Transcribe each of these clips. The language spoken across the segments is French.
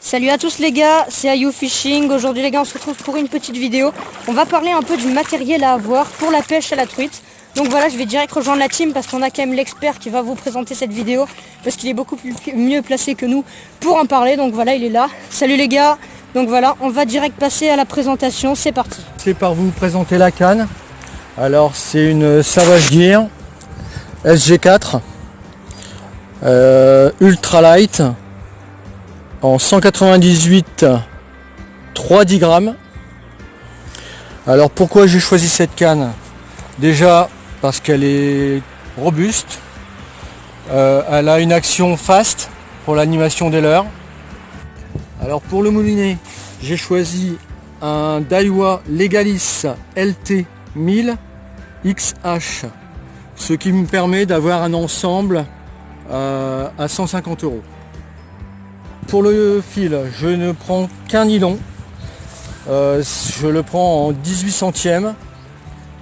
Salut à tous les gars, c'est Ayu Fishing. Aujourd'hui les gars on se retrouve pour une petite vidéo. On va parler un peu du matériel à avoir pour la pêche à la truite. Donc voilà, je vais direct rejoindre la team parce qu'on a quand même l'expert qui va vous présenter cette vidéo. Parce qu'il est beaucoup mieux placé que nous pour en parler. Donc voilà, il est là. Salut les gars. Donc voilà, on va direct passer à la présentation, c'est parti. C'est par vous présenter la canne. Alors c'est une Savage Gear SG4 Ultra Light en 198 3,10 grammes. Alors pourquoi j'ai choisi cette canne? Déjà parce qu'elle est robuste, elle a une action fast pour l'animation des leurres. Alors pour le moulinet, j'ai choisi un Daiwa Legalis LT 1000 XH, ce qui me permet d'avoir un ensemble à 150 €. Pour le fil, je ne prends qu'un nylon, je le prends en 18 centièmes,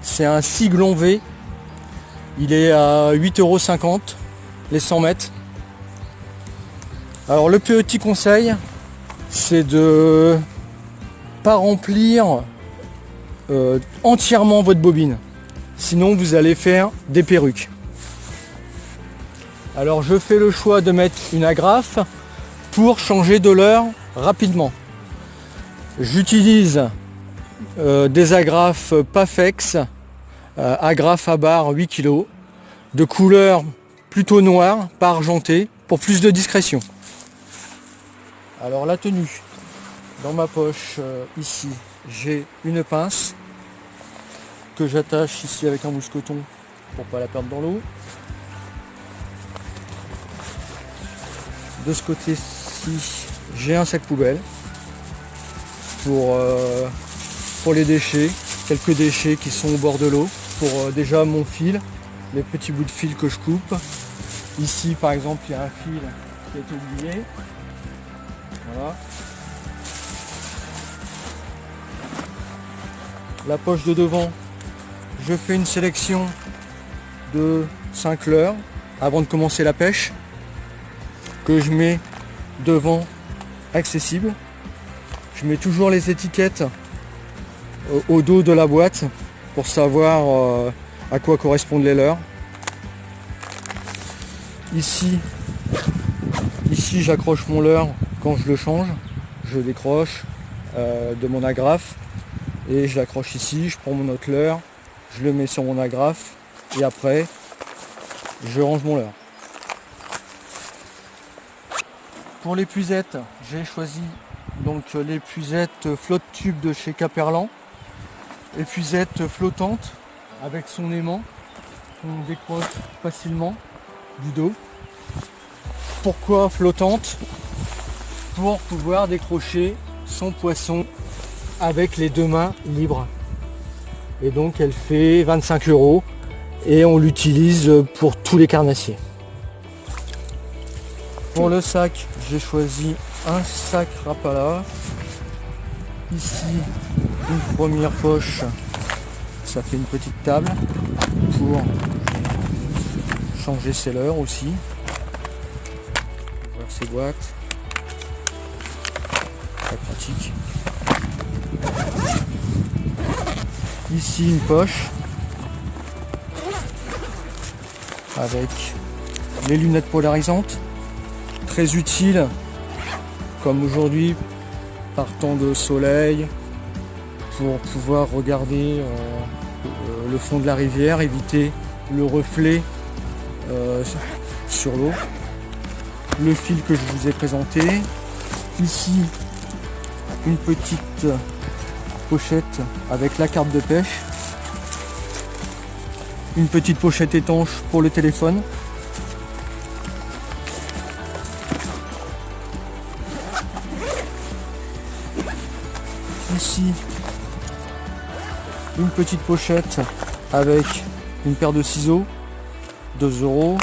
c'est un Siglon V, il est à 8,50 € les 100 mètres. Alors le petit conseil, c'est de pas remplir entièrement votre bobine, sinon vous allez faire des perruques. Alors je fais le choix de mettre une agrafe pour changer de leurre rapidement. J'utilise des agrafes Pafex, agrafe à barre 8 kg, de couleur plutôt noire, pas argentée, pour plus de discrétion. Alors la tenue, dans ma poche ici, j'ai une pince que j'attache ici avec un mousqueton pour pas la perdre dans l'eau. De ce côté-ci, j'ai un sac poubelle pour les déchets, quelques déchets qui sont au bord de l'eau, pour déjà mon fil, les petits bouts de fil que je coupe. Ici par exemple, il y a un fil qui a été oublié. Voilà. La poche de devant, je fais une sélection de 5 leurres avant de commencer la pêche, que je mets devant accessible. Je mets toujours les étiquettes au dos de la boîte pour savoir à quoi correspondent les leurres. Ici j'accroche mon leurre quand je le change, je décroche de mon agrafe et je l'accroche ici, je prends mon autre leurre, je le mets sur mon agrafe et après je range mon leurre. Pour l'épuisette, j'ai choisi donc l'épuisette flotte tube de chez Caperlan, épuisette flottante avec son aimant qu'on décroche facilement du dos. Pourquoi flottante? Pour pouvoir décrocher son poisson avec les deux mains libres. Et donc elle fait 25 € et on l'utilise pour tous les carnassiers. Pour le sac, j'ai choisi un sac Rapala. Ici, une première poche, ça fait une petite table pour changer ses leurres aussi. Voir ses boîtes, très pratique. Ici, une poche avec les lunettes polarisantes. Très utile comme aujourd'hui par temps de soleil pour pouvoir regarder le fond de la rivière, éviter le reflet sur l'eau. Le fil que je vous ai présenté. Ici une petite pochette avec la carte de pêche. Une petite pochette étanche pour le téléphone. Ici, une petite pochette avec une paire de ciseaux, 2 €,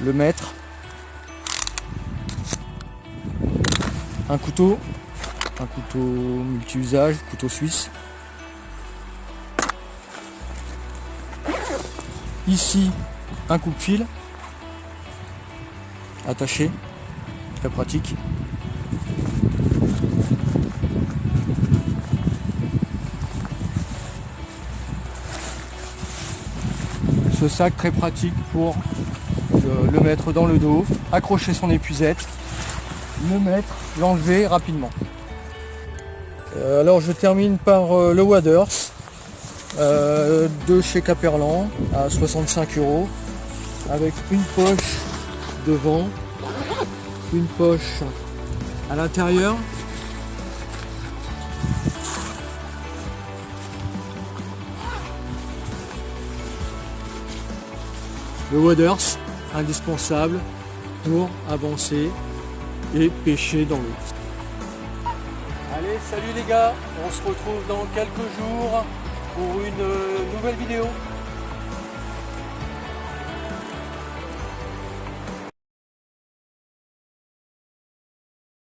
le mètre, un couteau multi-usage, couteau suisse. Ici, un coupe-fil attaché, très pratique. ce sac très pratique pour le mettre dans le dos, accrocher son épuisette, le mettre, l'enlever rapidement. Alors je termine par le Waders de chez Caperlan à 65 € avec une poche devant, une poche à l'intérieur. Le Waders, indispensable pour avancer et pêcher dans l'eau. Allez, salut les gars, on se retrouve dans quelques jours pour une nouvelle vidéo.